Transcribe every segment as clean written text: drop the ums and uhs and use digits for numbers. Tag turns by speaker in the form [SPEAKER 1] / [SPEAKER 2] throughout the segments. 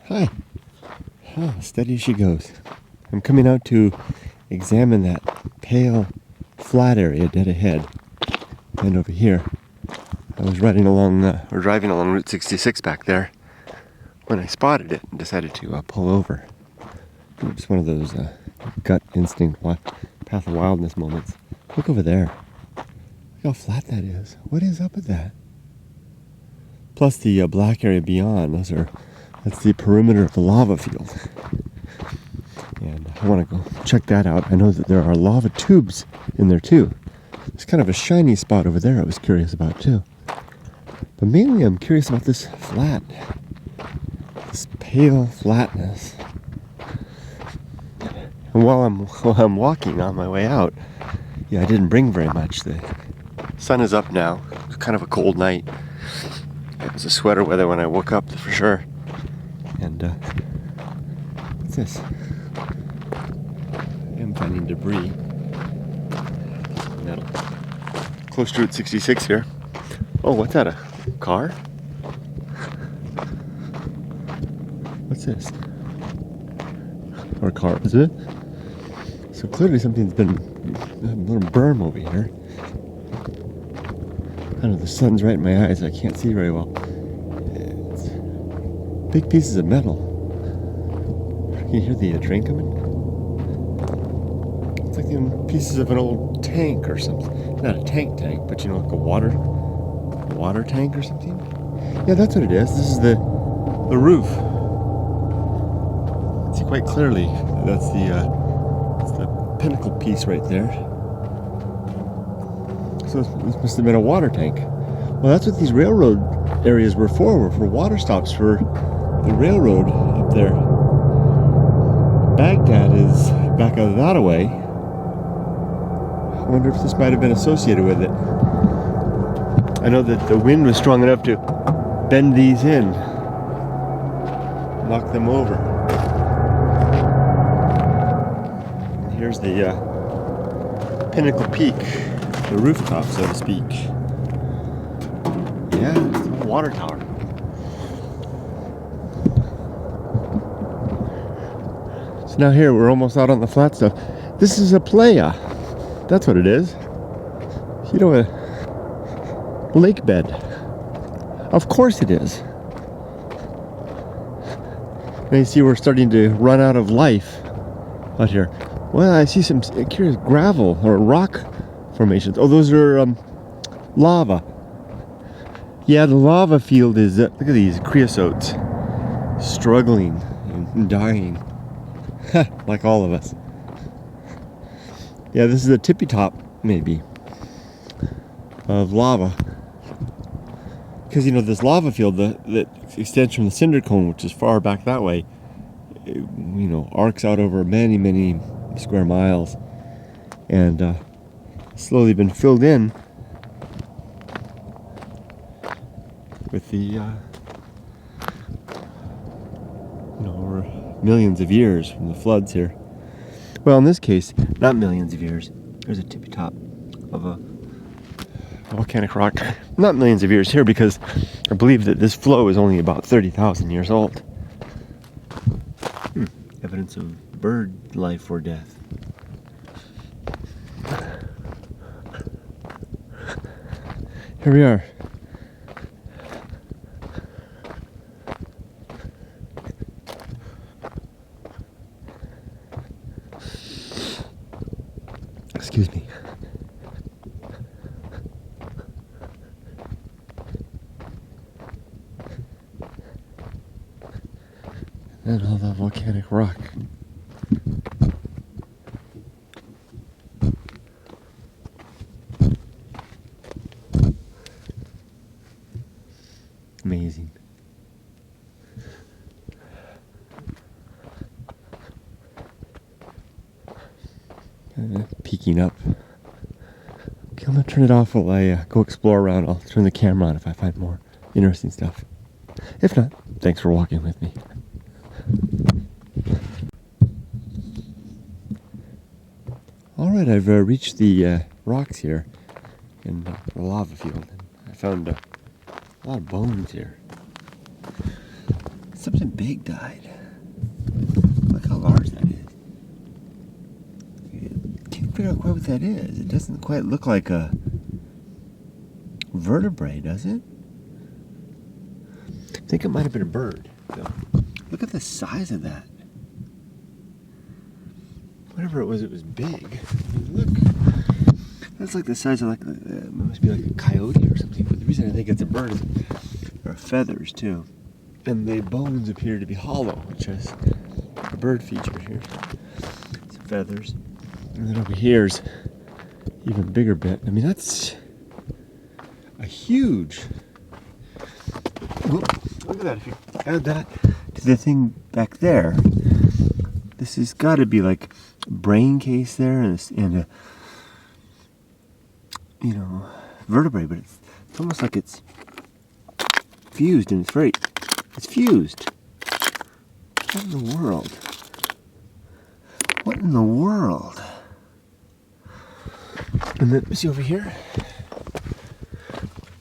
[SPEAKER 1] Hi. Oh, steady as she goes. I'm coming out to examine that pale, flat area dead ahead. And over here, I was driving along Route 66 back there when I spotted it and decided to pull over. It's one of those gut instinct, path of wildness moments. Look over there. Look how flat that is. What is up with that? Plus the black area beyond, that's the perimeter of the lava field. And I want to go check that out. I know that there are lava tubes in there too. There's kind of a shiny spot over there I was curious about too. But mainly I'm curious about this pale flatness. And while I'm walking on my way out, I didn't bring very much. The sun is up now. It's kind of a cold night. It was a sweater weather when I woke up for sure. And what's this? I am finding debris. Metal. Close to Route 66 here. Oh, what's that? A car? What's this? Or a car, is it? So clearly something's been a little berm over here. I don't know, the sun's right in my eyes, I can't see very well. It's big pieces of metal. Can you hear the train coming? It's like the pieces of an old tank or something. Not a tank, but like a water tank or something. Yeah, that's what it is. This is the roof. See quite clearly. That's the pinnacle piece right there. So this must have been a water tank. Well, that's what these railroad areas were for water stops for the railroad up there. Baghdad is back out of that way. I wonder if this might have been associated with it. I know that the wind was strong enough to bend these in, knock them over. And here's the pinnacle peak. The rooftop, so to speak. Yeah, it's a water tower. So now here, we're almost out on the flat stuff. This is a playa. That's what it is. You know, a lake bed. Of course it is. Now you see we're starting to run out of life out here. Well, I see some curious gravel or rock formations. Oh, those are lava. Yeah, the lava field is, look at these creosotes, struggling and dying, like all of us. Yeah, this is a tippy top, maybe, of lava. Because, this lava field that extends from the cinder cone, which is far back that way, arcs out over many, many square miles. And, slowly been filled in with the over millions of years from the floods here. Well, in this case, not millions of years. There's a tippy top of a volcanic rock. Not millions of years here, because I believe that this flow is only about 30,000 years old. Evidence of bird life or death. Here we are. Excuse me. And all that volcanic rock. Amazing. Peeking up. Okay, I'm gonna turn it off while I go explore around. I'll turn the camera on if I find more interesting stuff. If not, thanks for walking with me. Alright, I've reached the rocks here in the lava field. I found a lot of bones here. Something big died. Look how large that is. Can't figure out quite what that is. It doesn't quite look like a vertebrae, does it? I think it might have been a bird. So, look at the size of that. Whatever it was big. I mean, look. That's like the size of it must be like a coyote or something. But the reason I think it's a bird is there are feathers too. And the bones appear to be hollow, which is a bird feature here. Some feathers. And then over here's even bigger bit. I mean, that's a huge. Look at that. If you add that to the thing back there, this has got to be like a brain case there and a vertebrae, but it's almost like it's fused, and it's fused. What in the world? What in the world? And then, see over here?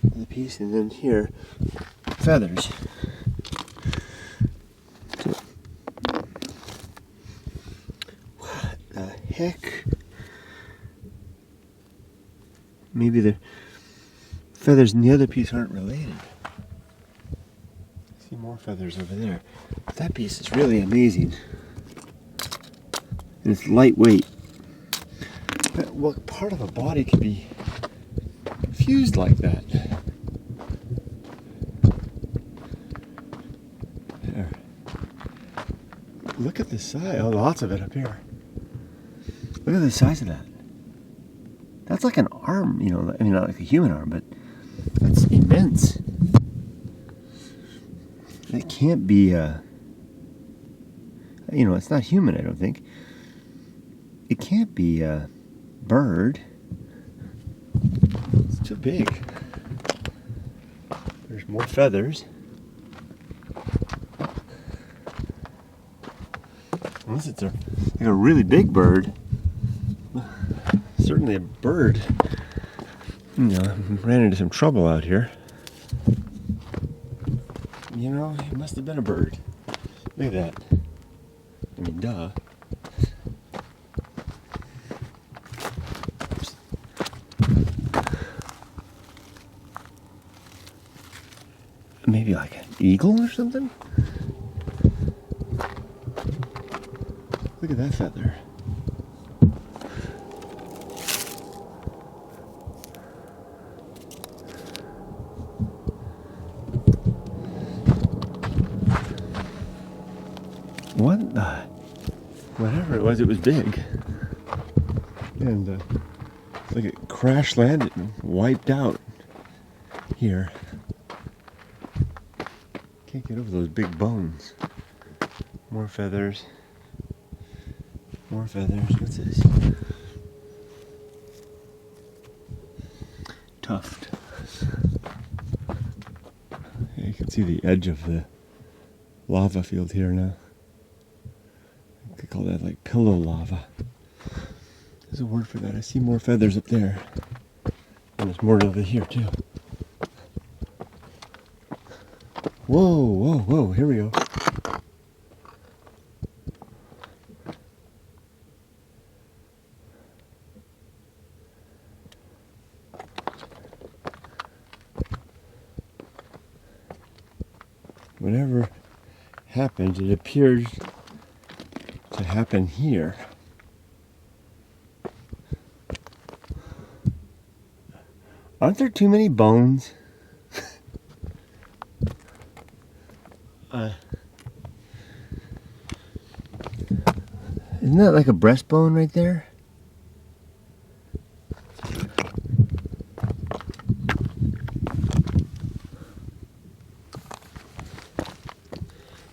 [SPEAKER 1] The piece, and then here, feathers. So, what the heck? Maybe the feathers in the other piece aren't related. See more feathers over there. That piece is really amazing. And it's lightweight. But what part of a body can be fused like that? There. Look at the size. Oh, lots of it up here. Look at the size of that. That's like an arm, I mean, not like a human arm, but that's immense. It can't be, it's not human, I don't think. It can't be a bird. It's too big. There's more feathers. Unless it's like a really big bird. Certainly a bird. Ran into some trouble out here. It must have been a bird. Look at that. I mean, duh. Maybe like an eagle or something? Look at that feather. What the? Whatever it was big. And like it crash landed and wiped out here. Can't get over those big bones. More feathers. More feathers. What's this? Tuft. You can see the edge of the lava field here now. They call that like pillow lava. There's a word for that. I see more feathers up there. And there's more over here too. Whoa, whoa, whoa, here we go. Whatever happened, it appears to happen here. Aren't there too many bones? Isn't that like a breastbone right there?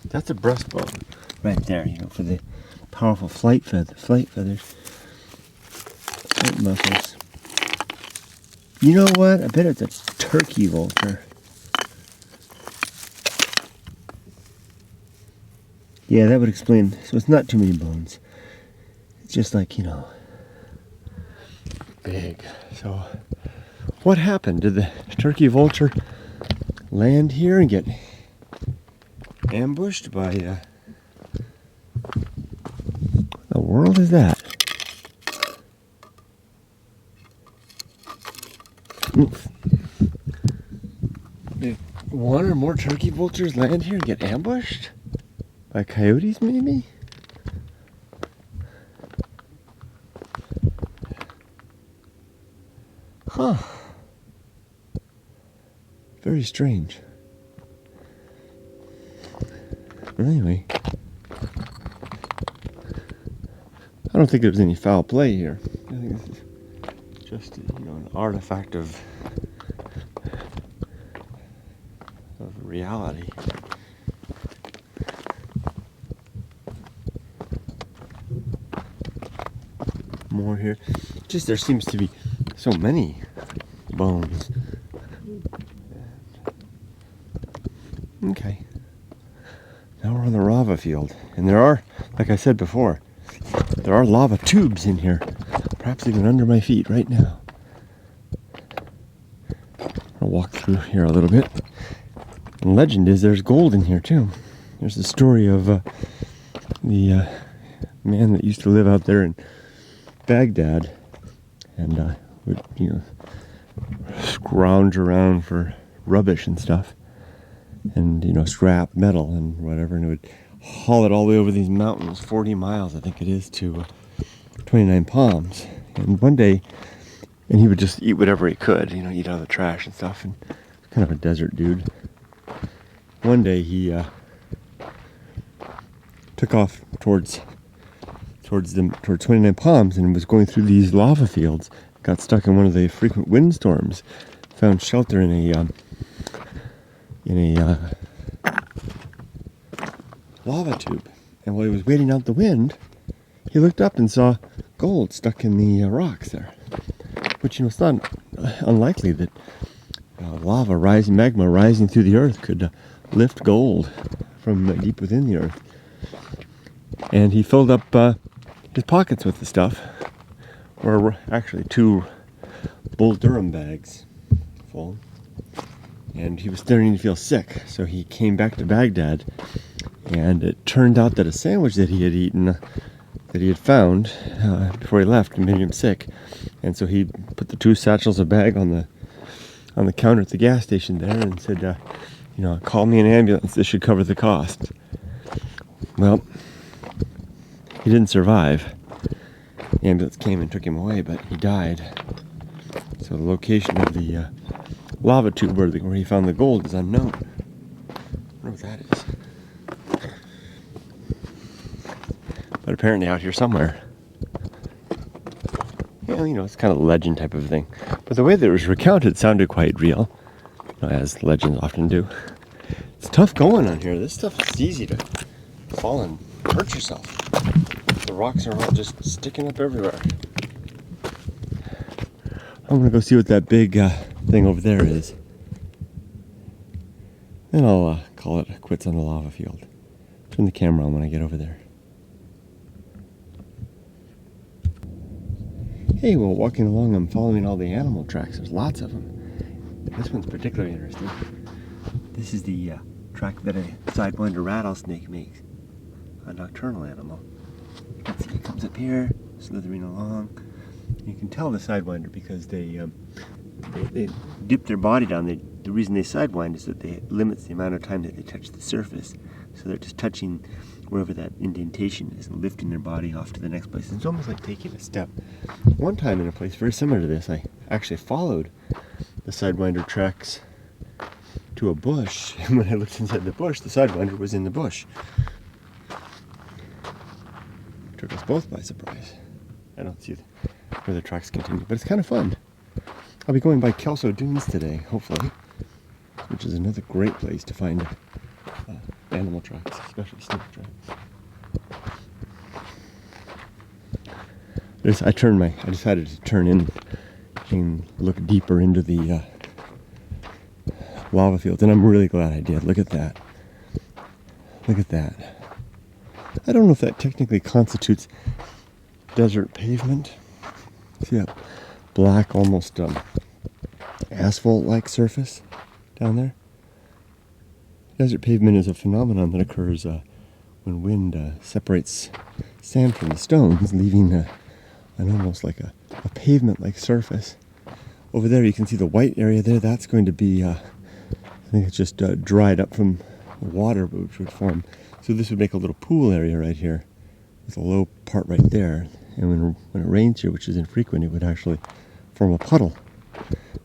[SPEAKER 1] That's a breastbone right there, for the powerful flight feathers, flight muscles. You know what? I bet it's a turkey vulture. Yeah, that would explain. So it's not too many bones. It's just like, big. So what happened? Did the turkey vulture land here and get ambushed by, what the world is that? Oof. Did one or more turkey vultures land here and get ambushed? By coyotes, maybe? Huh. Very strange. Well, anyway, I don't think there's any foul play here. I think this is just, an artifact of reality. More here. Just there seems to be so many bones. Okay. Now we're on the lava field. And there are, like I said before, there are lava tubes in here. Perhaps even under my feet right now. I'll walk through here a little bit. And legend is there's gold in here too. There's the story of the man that used to live out there in Baghdad and would, scrounge around for rubbish and stuff. And, scrap metal and whatever, and it would haul it all the way over these mountains, 40 miles, I think it is, to 29 Palms. And one day, and he would just eat whatever he could, eat out of the trash and stuff, and kind of a desert dude. One day he took off towards 29 Palms and was going through these lava fields, got stuck in one of the frequent windstorms, found shelter in a lava tube. And while he was waiting out the wind, he looked up and saw gold stuck in the rocks there. Which, it's not unlikely that magma rising through the earth could lift gold from deep within the earth. And he filled up his pockets with the stuff, or actually 2 Bull Durham bags full. And he was starting to feel sick, so he came back to Baghdad, and it turned out that a sandwich that he had eaten, that he had found before he left, made him sick. And so he put the 2 satchels of bag on the counter at the gas station there and said, call me an ambulance, this should cover the cost. Well, he didn't survive. The ambulance came and took him away, but he died. So the location of the lava tube where he found the gold is unknown. I wonder what that is. But apparently out here somewhere. It's kind of a legend type of thing. But the way that it was recounted sounded quite real, as legends often do. It's tough going on here. This stuff is easy to fall and hurt yourself. The rocks are all just sticking up everywhere. I'm gonna go see what that big thing over there is. Then I'll call it quits on the lava field. Turn the camera on when I get over there. Hey, well, walking along, I'm following all the animal tracks. There's lots of them. This one's particularly interesting. This is the track that a sidewinder rattlesnake makes, a nocturnal animal. You can see it comes up here, slithering along. You can tell the sidewinder because they dip their body down. The reason they sidewind is that it limits the amount of time that they touch the surface. So they're just touching wherever that indentation is and lifting their body off to the next place. It's almost like taking a step. One time in a place very similar to this, I actually followed the sidewinder tracks to a bush. And when I looked inside the bush, the sidewinder was in the bush. Took us both by surprise. I don't see where the tracks continue, but it's kind of fun. I'll be going by Kelso Dunes today, hopefully, which is another great place to find animal tracks, especially snake tracks. I decided to turn in and look deeper into the lava fields, and I'm really glad I did. Look at that. Look at that. I don't know if that technically constitutes desert pavement. See that black, almost asphalt-like surface down there? Desert pavement is a phenomenon that occurs when wind separates sand from the stones, leaving an almost like a pavement-like surface. Over there you can see the white area there. That's going to be, I think it's just dried up from water which would form. So this would make a little pool area right here with a low part right there. And when it rains here, which is infrequent, it would actually form a puddle,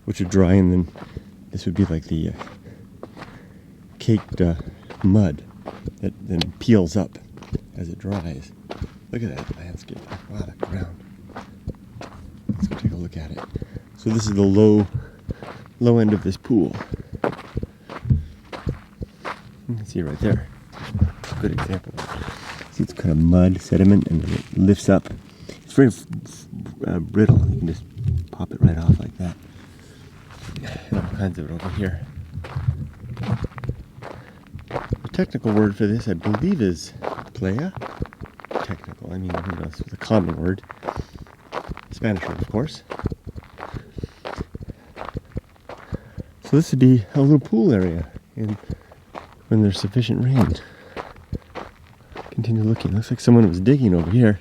[SPEAKER 1] which would dry, and then this would be like the caked mud that then peels up as it dries. Look at that landscape. Wow, that ground. Let's go take a look at it. So this is the low end of this pool. You can see right there. It's a good example. See, it's kind of mud, sediment, and it lifts up. It's very brittle. You can just pop it right off like that. And all kinds of it over here. The technical word for this, I believe, is playa. Technical, I mean, who knows? It's a common word. Spanish word, of course. So this would be a little pool area when there's sufficient rain. Continue looking. Looks like someone was digging over here.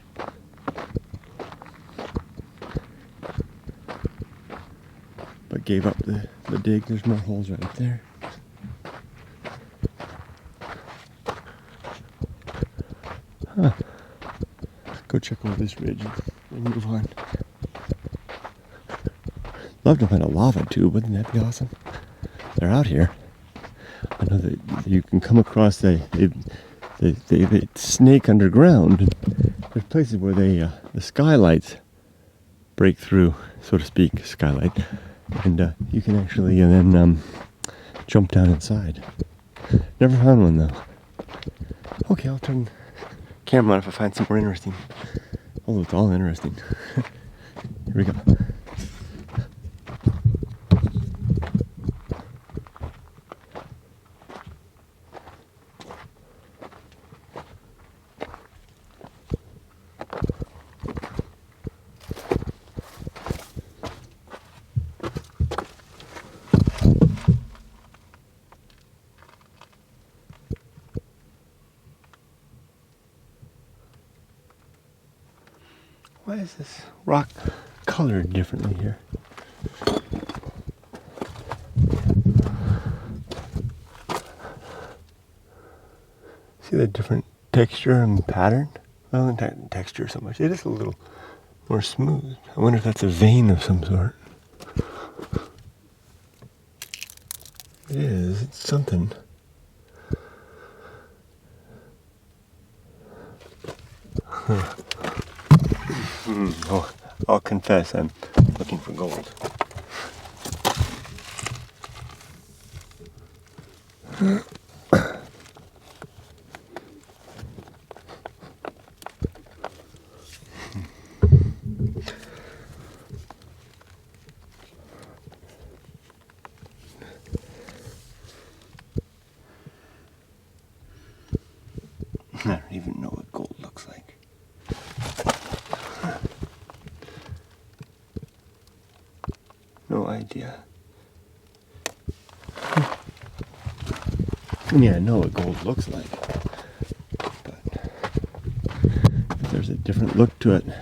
[SPEAKER 1] But gave up the dig. There's more holes right up there. Huh. Go check over this ridge and move on. Love to find a lava tube. Wouldn't that be awesome? They're out here. I know that you can come across they snake underground. There's places where the skylights break through, so to speak, skylight, and you can actually then jump down inside. Never found one though. Okay, I'll turn the camera on if I find some more interesting. Although it's all interesting. Here we go. Why is this rock colored differently here? See the different texture and pattern? Well, not texture so much. It is a little more smooth. I wonder if that's a vein of some sort. It is. It's something. Huh. Oh, I'll confess, I'm looking for gold. I don't even know what gold looks like. No idea. I mean, I know what gold looks like, but if there's a different look to it, a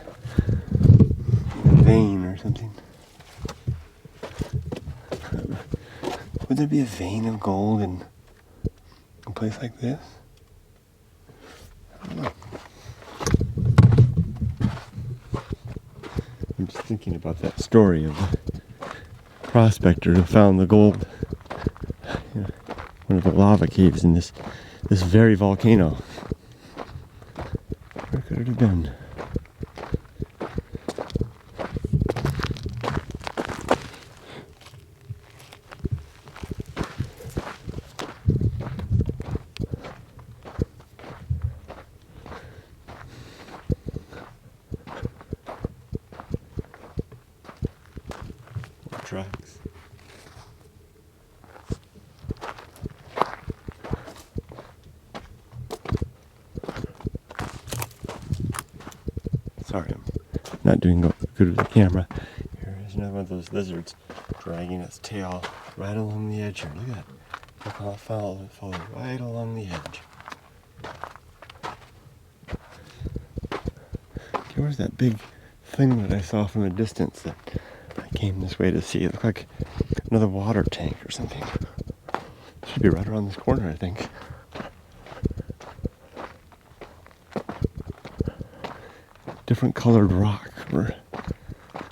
[SPEAKER 1] vein or something. Would there be a vein of gold in a place like this? I don't know. I'm just thinking about that story of the prospector who found the gold, one of the lava caves in this very volcano. Where could it have been? Tracks. Sorry, I'm not doing good with the camera. Here is another one of those lizards dragging its tail right along the edge here. Look at that. I'll follow right along the edge. Okay, where's that big thing that I saw from a distance that I came this way to see? It looked like another water tank or something. It should be right around this corner, I think. Different colored rock or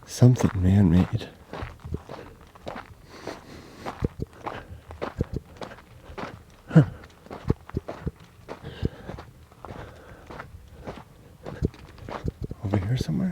[SPEAKER 1] something man-made. Huh. Over here somewhere?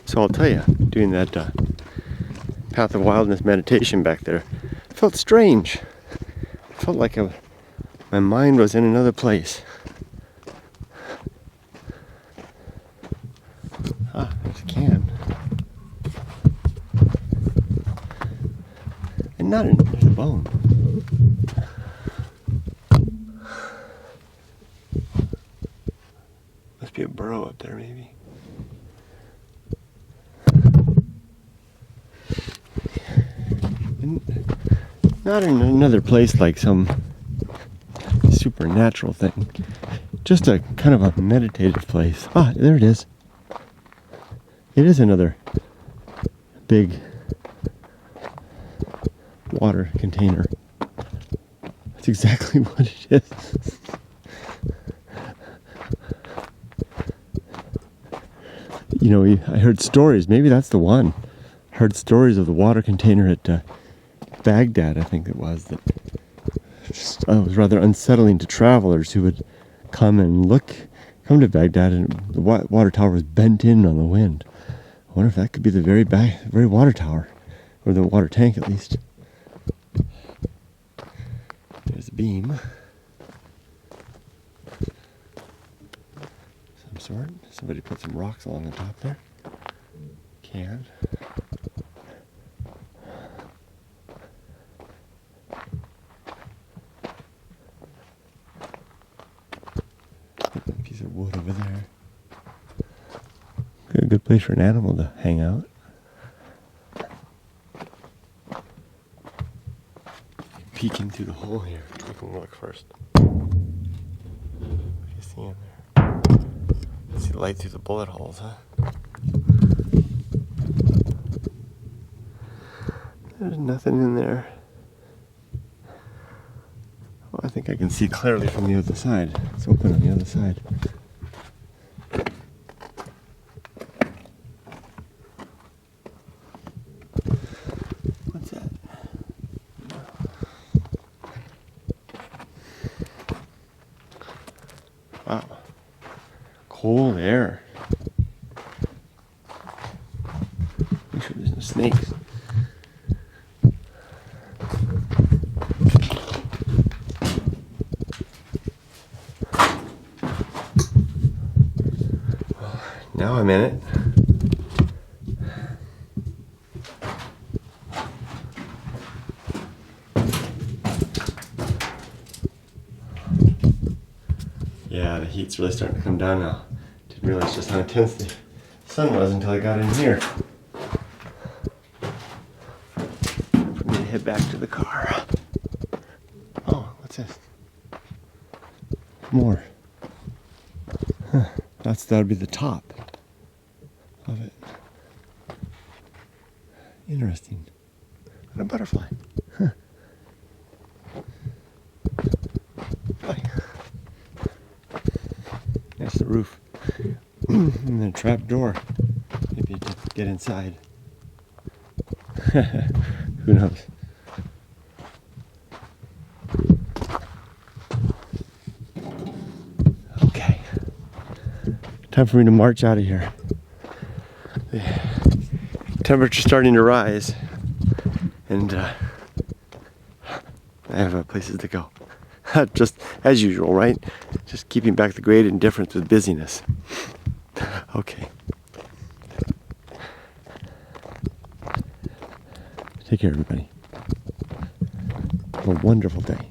[SPEAKER 1] So I'll tell you, doing that path of wildness meditation back there, it felt strange. It felt like my mind was in another place. Ah, there's a can. And there's a bone. Must be a burrow up there, maybe. Not in another place like some supernatural thing. Just a kind of a meditative place. Ah, there it is. It is another big water container. That's exactly what it is. You know, I heard stories. Maybe that's the one. Heard stories of the water container at Baghdad, I think it was, that was rather unsettling to travelers who would come to Baghdad, and the water tower was bent in on the wind. I wonder if that could be the very water tower, or the water tank at least. There's a beam. Some sort. Somebody put some rocks along the top there. Can. Piece of wood over there. A good place for an animal to hang out. Peek in through the hole here. I can look first. What do you see in there? See the light through the bullet holes, huh? There's nothing in there. Oh, I think I can see clearly from the other side. It's open on the other side. What's that? Wow. Cold air. Make sure there's no snakes. Now I'm in it. Yeah, the heat's really starting to come down now. Didn't realize just how intense the sun was until I got in here. For me to head back to the car. Oh, what's this? More. Huh. That would be the top of it. Interesting. And a butterfly. Huh. Hi. That's the roof. And then a trap door. Maybe to get inside. Who knows? Okay. Time for me to march out of here. The temperature's starting to rise, and I have places to go. Just as usual, right? Just keeping back the great indifference with busyness. Okay. Take care, everybody. Have a wonderful day.